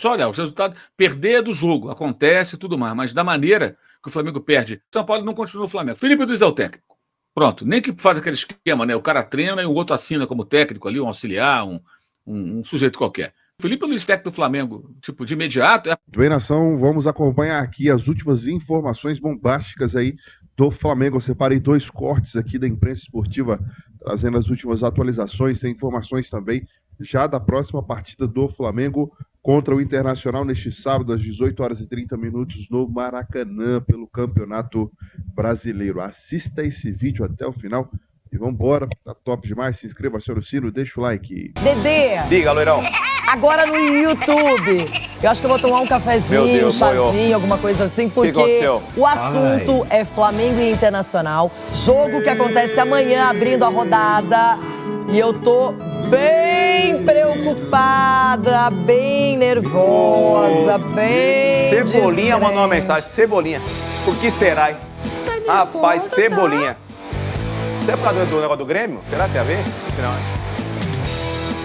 Só olhar os resultados, perder do jogo, acontece e tudo mais, mas da maneira que o Flamengo perde, São Paulo não continua o Flamengo. Felipe Luiz é o técnico. Pronto, nem que faz aquele esquema, né? O cara treina e o outro assina como técnico ali, um auxiliar, um sujeito qualquer. Felipe Luiz, técnico do Flamengo, tipo, de imediato... Bem, nação, vamos acompanhar aqui as últimas informações bombásticas aí do Flamengo. Eu separei 2 cortes aqui da imprensa esportiva, trazendo as últimas atualizações. Tem informações também já da próxima partida do Flamengo contra o Internacional neste sábado, às 18h30 no Maracanã, pelo Campeonato Brasileiro. Assista esse vídeo até o final. E vambora, tá top demais. Se inscreva, acione o sino, deixa o like. Dedê! Diga, loirão. Agora no YouTube. Eu acho que eu vou tomar um cafezinho, um chazinho, alguma coisa assim, porque o assunto é Flamengo e Internacional. Jogo que acontece amanhã, abrindo a rodada. E eu tô bem preocupada, bem nervosa, bem... Cebolinha mandou uma mensagem. Cebolinha. Por que será, hein? Rapaz, Cebolinha. Você é por causa do negócio do Grêmio? Será que tem a ver? Não,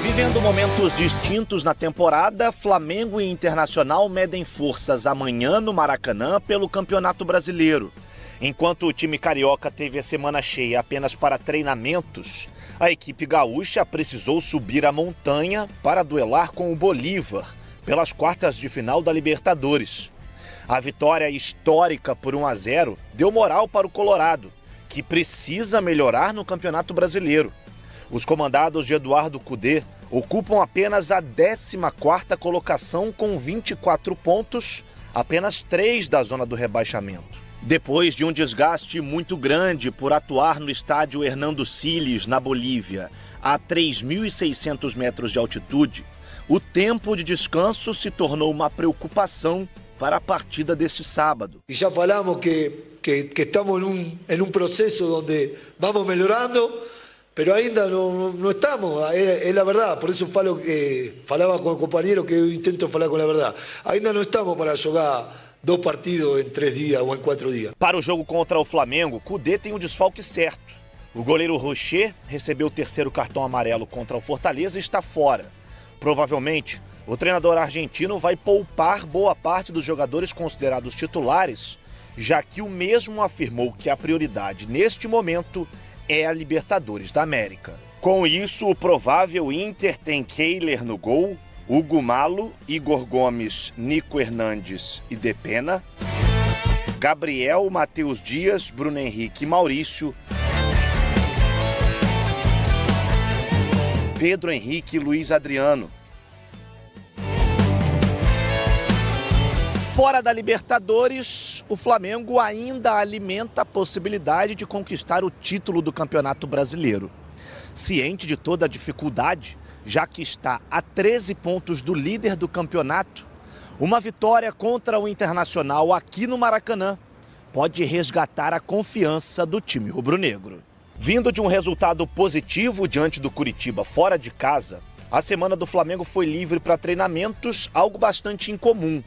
Vivendo momentos distintos na temporada, Flamengo e Internacional medem forças amanhã no Maracanã pelo Campeonato Brasileiro. Enquanto o time carioca teve a semana cheia apenas para treinamentos, a equipe gaúcha precisou subir a montanha para duelar com o Bolívar pelas quartas de final da Libertadores. A vitória histórica por 1-0 deu moral para o Colorado, que precisa melhorar no Campeonato Brasileiro. Os comandados de Eduardo Cudê ocupam apenas a 14ª colocação com 24 pontos, apenas 3 da zona do rebaixamento. Depois de um desgaste muito grande por atuar no estádio Hernando Siles, na Bolívia, a 3.600 metros de altitude, o tempo de descanso se tornou uma preocupação para a partida deste sábado. E já falamos que estamos em um processo onde vamos melhorando, pero ainda não estamos, é a verdade, por isso falava com o companheiro que eu intento falar com a verdade. Ainda não estamos para jogar 2 partidos em 3 dias ou em 4 dias. Para o jogo contra o Flamengo, Cudê tem o desfalque certo. O goleiro Rocher recebeu o 3º cartão amarelo contra o Fortaleza e está fora. Provavelmente, o treinador argentino vai poupar boa parte dos jogadores considerados titulares, já que o mesmo afirmou que a prioridade neste momento é a Libertadores da América. Com isso, o provável Inter tem Kehler no gol, Hugo Malo, Igor Gomes, Nico Hernandes e Depena, Gabriel, Matheus Dias, Bruno Henrique e Maurício, Pedro Henrique e Luiz Adriano. Fora da Libertadores, o Flamengo ainda alimenta a possibilidade de conquistar o título do Campeonato Brasileiro. Ciente de toda a dificuldade, já que está a 13 pontos do líder do campeonato, uma vitória contra o Internacional aqui no Maracanã pode resgatar a confiança do time rubro-negro. Vindo de um resultado positivo diante do Curitiba fora de casa, a semana do Flamengo foi livre para treinamentos, algo bastante incomum.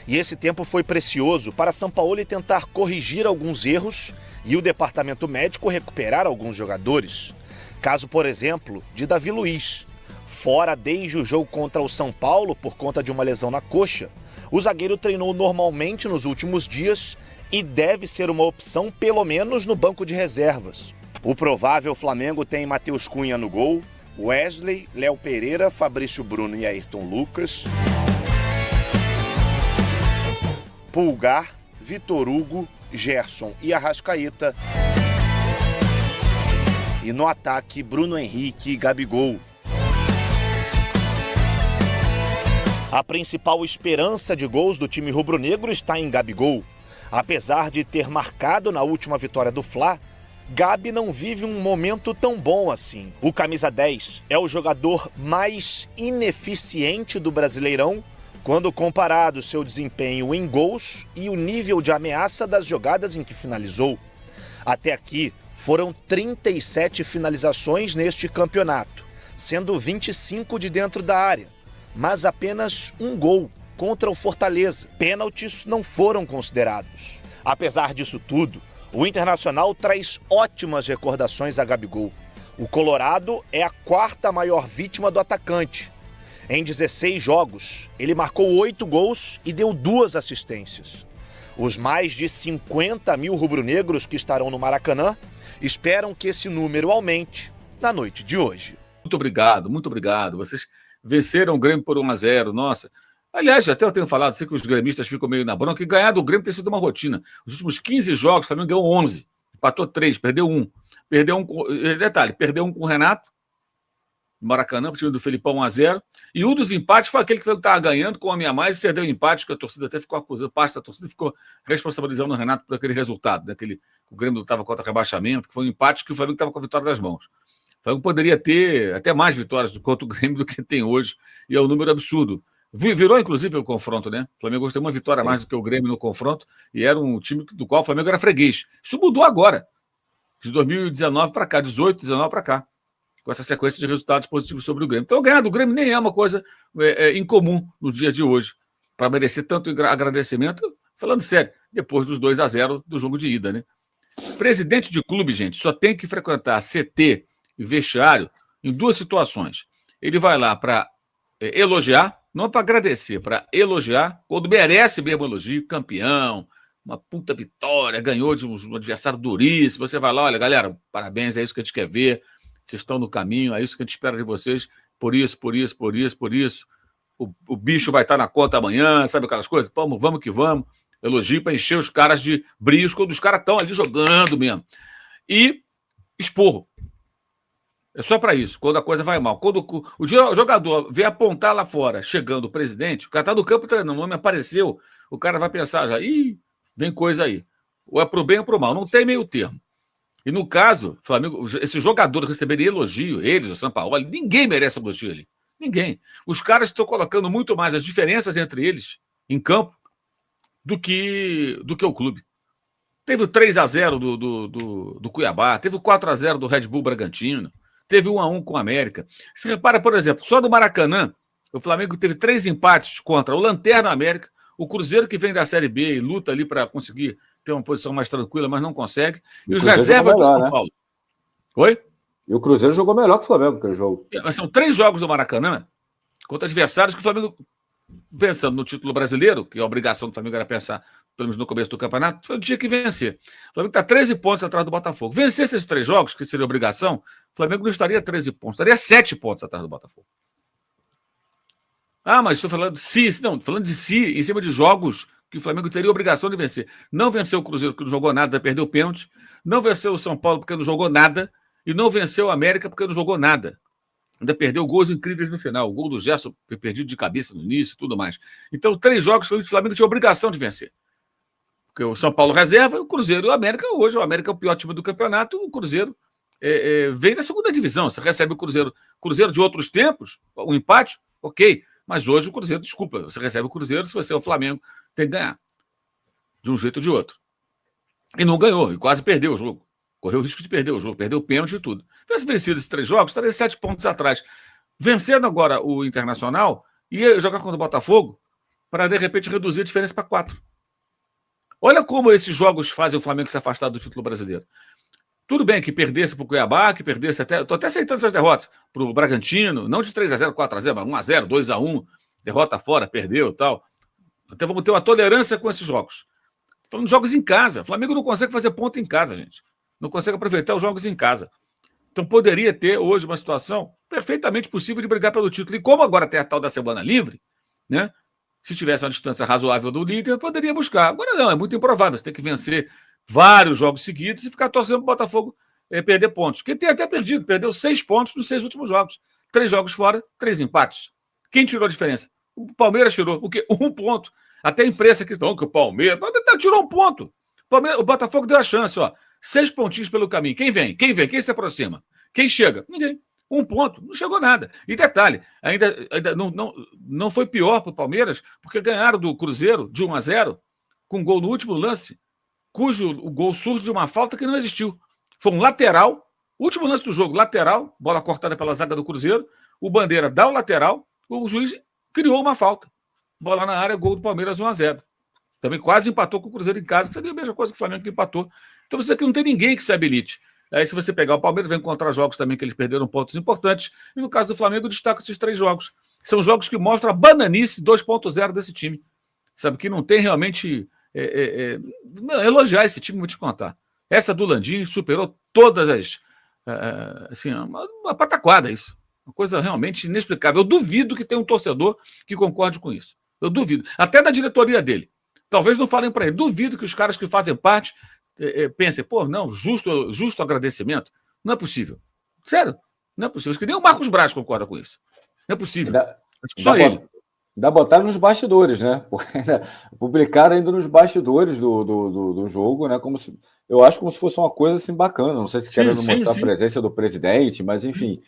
E esse tempo foi precioso para Sampaoli tentar corrigir alguns erros e o departamento médico recuperar alguns jogadores. Caso, por exemplo, de Davi Luiz. Fora desde o jogo contra o São Paulo por conta de uma lesão na coxa, o zagueiro treinou normalmente nos últimos dias e deve ser uma opção pelo menos no banco de reservas. O provável Flamengo tem Matheus Cunha no gol, Wesley, Léo Pereira, Fabrício Bruno e Ayrton Lucas, Pulgar, Vitor Hugo, Gerson e Arrascaeta. E no ataque, Bruno Henrique e Gabigol. A principal esperança de gols do time rubro-negro está em Gabigol. Apesar de ter marcado na última vitória do Fla, Gabi não vive um momento tão bom assim. O camisa 10 é o jogador mais ineficiente do Brasileirão quando comparado seu desempenho em gols e o nível de ameaça das jogadas em que finalizou. Até aqui, foram 37 finalizações neste campeonato, sendo 25 de dentro da área, mas apenas um gol contra o Fortaleza. Pênaltis não foram considerados. Apesar disso tudo, o Internacional traz ótimas recordações a Gabigol. O Colorado é a 4ª maior vítima do atacante. Em 16 jogos, ele marcou 8 gols e deu 2 assistências. Os mais de 50 mil rubro-negros que estarão no Maracanã esperam que esse número aumente na noite de hoje. Muito obrigado, muito obrigado. Vocês venceram o Grêmio por 1-0, nossa. Aliás, até eu tenho falado, sei que os gremistas ficam meio na bronca, que ganhar do Grêmio tem sido uma rotina. Os últimos 15 jogos, o Flamengo ganhou 11, empatou 3, perdeu 1. Detalhe, perdeu 1 com o Renato, no Maracanã, pro time do Felipão 1-0. E um dos empates foi aquele que estava ganhando com a minha mais e cedeu o empate, que a torcida até ficou acusando, parte da torcida ficou responsabilizando o Renato por aquele resultado, daquele o Grêmio estava contra rebaixamento, que foi um empate que o Flamengo estava com a vitória das mãos. O Flamengo poderia ter até mais vitórias contra o Grêmio do que tem hoje, e é um número absurdo. Virou, inclusive, o confronto, né? O Flamengo tem uma vitória a mais do que o Grêmio no confronto, e era um time do qual o Flamengo era freguês. Isso mudou agora, de 2019 para cá, 18, 19 para cá, com essa sequência de resultados positivos sobre o Grêmio. Então, ganhar do Grêmio nem é uma coisa incomum nos dias de hoje, para merecer tanto agradecimento, falando sério, depois dos 2-0 do jogo de ida, né? Presidente de clube, gente, só tem que frequentar CT e vestiário em 2 situações. Ele vai lá para elogiar, não para agradecer, para elogiar, quando merece mesmo elogio, campeão, uma puta vitória, ganhou de um adversário duríssimo. Você vai lá, olha, galera, parabéns, é isso que a gente quer ver. Vocês estão no caminho, é isso que a gente espera de vocês, por isso. O bicho vai estar na conta amanhã, sabe aquelas coisas? Vamos que vamos. Elogio para encher os caras de brios quando os caras estão ali jogando mesmo. E esporro. É só para isso, quando a coisa vai mal. Quando o jogador vem apontar lá fora, chegando o presidente, o cara está no campo treinando, o nome apareceu, o cara vai pensar já, vem coisa aí. Ou é pro bem ou pro mal, não tem meio termo. E no caso, Flamengo, esses jogadores receberem elogio, eles, o Sampaoli, ninguém merece elogio ali. Ninguém. Os caras estão colocando muito mais as diferenças entre eles em campo do que o clube. Teve o 3-0 do Cuiabá, teve o 4-0 do Red Bull Bragantino, teve 1-1 com o América. Você repara, por exemplo, só do Maracanã, o Flamengo teve 3 empates contra o Lanterna América, o Cruzeiro que vem da Série B e luta ali para conseguir ter uma posição mais tranquila, mas não consegue. E os reservas do São Paulo. Oi? E o Cruzeiro jogou melhor que o Flamengo naquele jogo. Mas são 3 jogos do Maracanã contra adversários que o Flamengo, pensando no título brasileiro, que a obrigação do Flamengo era pensar, pelo menos no começo do campeonato, foi o dia que vencer. O Flamengo está 13 pontos atrás do Botafogo. Vencer esses 3 jogos, que seria obrigação, o Flamengo não estaria 13 pontos, estaria 7 pontos atrás do Botafogo. Ah, mas estou falando de si, não, falando de si, em cima de jogos que o Flamengo teria obrigação de vencer. Não venceu o Cruzeiro, porque não jogou nada, perdeu o pênalti. Não venceu o São Paulo, porque não jogou nada. E não venceu o América, porque não jogou nada. Ainda perdeu gols incríveis no final. O gol do Gerson foi perdido de cabeça no início e tudo mais. Então, 3 jogos que o Flamengo tinha obrigação de vencer. Porque o São Paulo reserva, o Cruzeiro e o América hoje. O América é o pior time do campeonato, o Cruzeiro vem da 2ª divisão. Você recebe o Cruzeiro de outros tempos, um empate, ok. Mas hoje o Cruzeiro, desculpa, você recebe o Cruzeiro, se você é o Flamengo, tem que ganhar. De um jeito ou de outro. E não ganhou, e quase perdeu o jogo. Correu o risco de perder o jogo, perdeu o pênalti e tudo. Se tivesse vencido esses 3 jogos, estaria 7 pontos atrás. Vencendo agora o Internacional, ia jogar contra o Botafogo para, de repente, reduzir a diferença para 4. Olha como esses jogos fazem o Flamengo se afastar do título brasileiro. Tudo bem que perdesse para o Cuiabá, que perdesse até... Estou até aceitando essas derrotas. Para o Bragantino, não de 3-0, 4-0, mas 1-0, 2-1, derrota fora, perdeu e tal. Até vamos ter uma tolerância com esses jogos. Falando de jogos em casa. O Flamengo não consegue fazer ponto em casa, gente. Não consegue aproveitar os jogos em casa. Então poderia ter hoje uma situação perfeitamente possível de brigar pelo título. E como agora tem a tal da semana livre, né? Se tivesse uma distância razoável do líder, poderia buscar. Agora não, é muito improvável. Você tem que vencer vários jogos seguidos e ficar torcendo para o Botafogo perder pontos. Quem tem até perdido, perdeu 6 pontos nos 6 últimos jogos. 3 jogos fora, 3 empates. Quem tirou a diferença? O Palmeiras tirou o quê? 1 ponto. Até a imprensa que estão que o Palmeiras tirou 1 ponto. O Botafogo deu a chance, ó. 6 pontinhos pelo caminho. Quem vem? Quem vem? Quem se aproxima? Quem chega? Ninguém. 1 ponto. Não chegou nada. E detalhe, ainda não foi pior para o Palmeiras, porque ganharam do Cruzeiro de 1-0 com gol no último lance, cujo o gol surge de uma falta que não existiu. Foi um lateral, último lance do jogo, lateral, bola cortada pela zaga do Cruzeiro, o Bandeira dá o lateral, o juiz criou uma falta. Bola na área, gol do Palmeiras 1-0. Também quase empatou com o Cruzeiro em casa, que seria a mesma coisa que o Flamengo que empatou. Então você aqui não tem ninguém que se habilite. Aí se você pegar o Palmeiras, vai encontrar jogos também que eles perderam pontos importantes. E no caso do Flamengo, destaca esses 3 jogos. São jogos que mostram a bananice 2.0 desse time. Sabe, que não tem realmente... elogiar esse time, vou te contar. Essa do Landim superou todas as... assim, uma pataquada isso. Uma coisa realmente inexplicável. Eu duvido que tenha um torcedor que concorde com isso. Eu duvido. Até na diretoria dele. Talvez não falem para ele. Duvido que os caras que fazem parte pensem, pô, não, justo agradecimento. Não é possível. Sério, não é possível. Acho que nem o Marcos Braz concorda com isso. Não é possível. Só ele. Ainda botaram nos bastidores, né? Publicaram ainda nos bastidores do jogo, né? Eu acho como se fosse uma coisa assim bacana. Não sei se querendo mostrar a presença do presidente, mas enfim.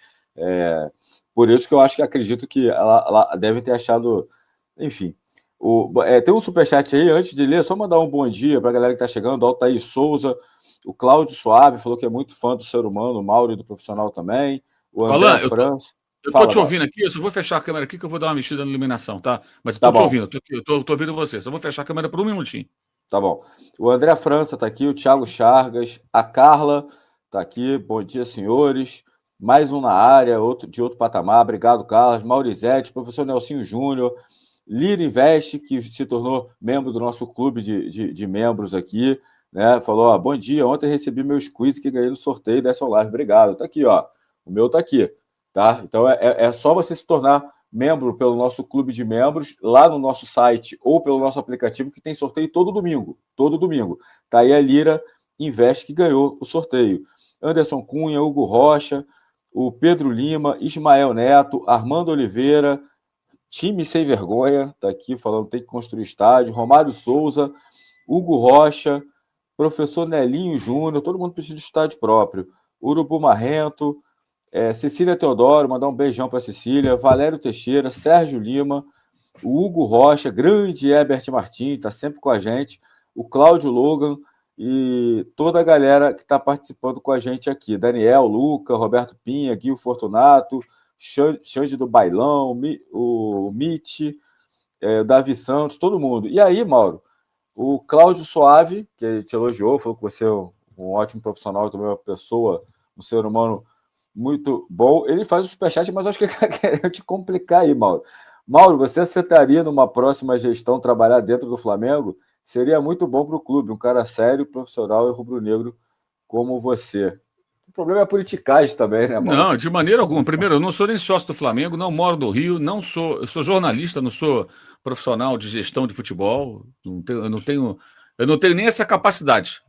Por isso que eu acho que acredito que ela deve ter achado. Enfim. Tem um superchat aí, antes de ler, só mandar um bom dia para a galera que está chegando. O Altair Souza, o Cláudio Suave falou que é muito fã do ser humano, o Mauro do profissional também. O André França. Eu estou te ouvindo aqui, eu só vou fechar a câmera aqui que eu vou dar uma mexida na iluminação, tá? Mas eu estou te ouvindo, eu tô ouvindo você. Só vou fechar a câmera por um minutinho. Tá bom. O André França está aqui, o Thiago Chargas, a Carla está aqui. Bom dia, senhores. Mais um na área, de outro patamar. Obrigado, Carlos. Maurizete, professor Nelsinho Júnior, Lira Invest, que se tornou membro do nosso clube de membros aqui, né? Falou, bom dia, ontem recebi meus quiz que ganhei no sorteio dessa live. Obrigado. Tá aqui, ó. O meu tá aqui. Tá? Então é só você se tornar membro pelo nosso clube de membros, lá no nosso site ou pelo nosso aplicativo, que tem sorteio todo domingo. Todo domingo. Tá aí a Lira Invest que ganhou o sorteio. Anderson Cunha, Hugo Rocha, o Pedro Lima, Ismael Neto, Armando Oliveira, time sem vergonha, tá aqui falando tem que construir estádio, Romário Souza, Hugo Rocha, professor Nelinho Júnior, todo mundo precisa de estádio próprio. Urubu Marrento, Cecília Teodoro, mandar um beijão para Cecília, Valério Teixeira, Sérgio Lima, o Hugo Rocha, grande Herbert Martins, está sempre com a gente, o Cláudio Logan e toda a galera que está participando com a gente aqui, Daniel, Luca, Roberto Pinha, Gui Fortunato, Xande do Bailão, o Mitch, Davi Santos, todo mundo. E aí, Mauro, o Cláudio Suave, que te elogiou, falou que você é um ótimo profissional, também uma pessoa, um ser humano muito bom. Ele faz o superchat, mas acho que ele está querendo te complicar aí, Mauro. Mauro, você aceitaria numa próxima gestão trabalhar dentro do Flamengo? Seria muito bom para o clube, um cara sério, profissional e rubro-negro como você. O problema é a politicagem também, né, Mauro? Não, de maneira alguma. Primeiro, eu não sou nem sócio do Flamengo, não moro no Rio, eu sou jornalista, não sou profissional de gestão de futebol, eu não tenho nem essa capacidade.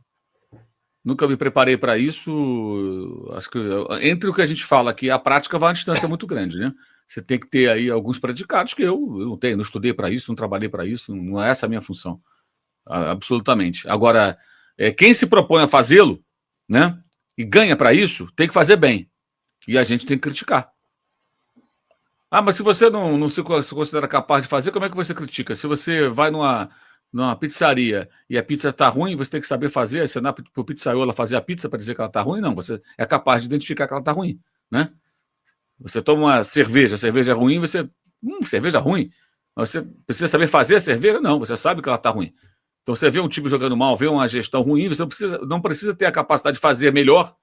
Nunca me preparei para isso. Acho que entre o que a gente fala aqui e a prática vai uma distância muito grande, né? Você tem que ter aí alguns predicados que eu não tenho, não estudei para isso, não trabalhei para isso, não é essa a minha função. Absolutamente. Agora, quem se propõe a fazê-lo, né? E ganha para isso, tem que fazer bem. E a gente tem que criticar. Mas se você não se considera capaz de fazer, como é que você critica? Se você vai numa pizzaria e a pizza está ruim, você tem que saber fazer, você não é para o pizzaiolo fazer a pizza para dizer que ela está ruim, não. Você é capaz de identificar que ela está ruim, né? Você toma uma cerveja, a cerveja é ruim, cerveja ruim. Mas você precisa saber fazer a cerveja? Não, você sabe que ela está ruim. Então você vê um time jogando mal, vê uma gestão ruim, você não precisa ter a capacidade de fazer melhor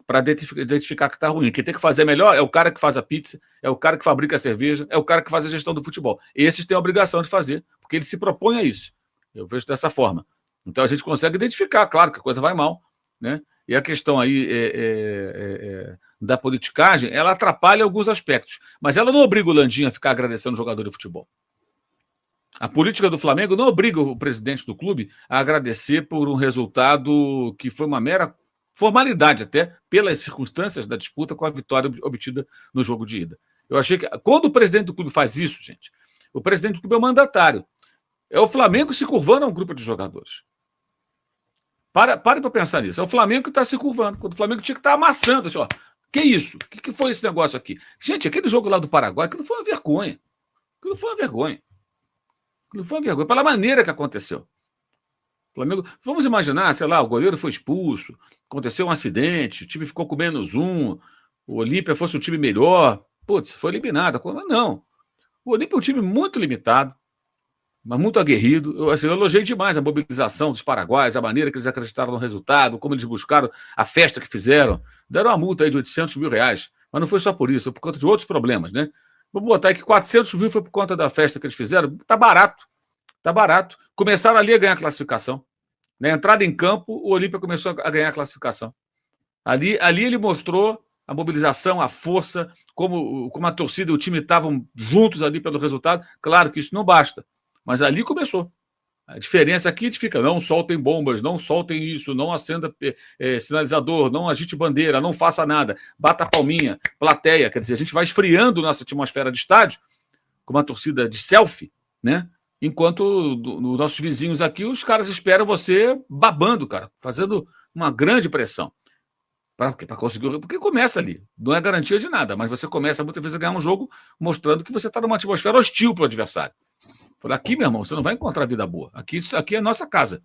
para identificar que está ruim. Quem tem que fazer melhor é o cara que faz a pizza, é o cara que fabrica a cerveja, é o cara que faz a gestão do futebol. Esses têm a obrigação de fazer, porque eles se propõem a isso. Eu vejo dessa forma. Então a gente consegue identificar, claro, que a coisa vai mal, né? E a questão aí da politicagem, ela atrapalha alguns aspectos, mas ela não obriga o Landim a ficar agradecendo o jogador de futebol. A política do Flamengo não obriga o presidente do clube a agradecer por um resultado que foi uma mera formalidade, até pelas circunstâncias da disputa com a vitória obtida no jogo de ida. Eu achei que, quando o presidente do clube faz isso, gente, o presidente do clube é o mandatário. É o Flamengo se curvando a um grupo de jogadores. Pare para pensar nisso. É o Flamengo que está se curvando, quando o Flamengo tinha que estar amassando. Assim, que isso? O que foi esse negócio aqui? Gente, aquele jogo lá do Paraguai, aquilo foi uma vergonha. Aquilo foi uma vergonha. Pela maneira que aconteceu. Flamengo, vamos imaginar, sei lá, o goleiro foi expulso, aconteceu um acidente, o time ficou com -1, o Olímpia fosse um time melhor, foi eliminado. Não. O Olímpia é um time muito limitado, mas muito aguerrido. Eu elogiei demais a mobilização dos paraguaios, a maneira que eles acreditaram no resultado, como eles buscaram a festa que fizeram. Deram uma multa aí de R$800 mil, mas não foi só por isso, foi por conta de outros problemas, né? Vou botar aqui 400 mil foi por conta da festa que eles fizeram. Tá barato. Tá barato. Começaram ali a ganhar classificação. Na entrada em campo, o Olímpia começou a ganhar classificação. Ali ele mostrou a mobilização, a força, como a torcida e o time estavam juntos ali pelo resultado. Claro que isso não basta, mas ali começou. A diferença aqui fica, não soltem bombas, não soltem isso, não acenda sinalizador, não agite bandeira, não faça nada, bata a palminha, plateia. Quer dizer, a gente vai esfriando nossa atmosfera de estádio, com uma torcida de selfie, né? Enquanto os nossos vizinhos aqui, os caras esperam você babando, cara, fazendo uma grande pressão. Para conseguir. Porque começa ali. Não é garantia de nada, mas você começa muitas vezes a ganhar um jogo mostrando que você está numa atmosfera hostil para o adversário. Aqui, meu irmão, você não vai encontrar vida boa. Aqui é nossa casa.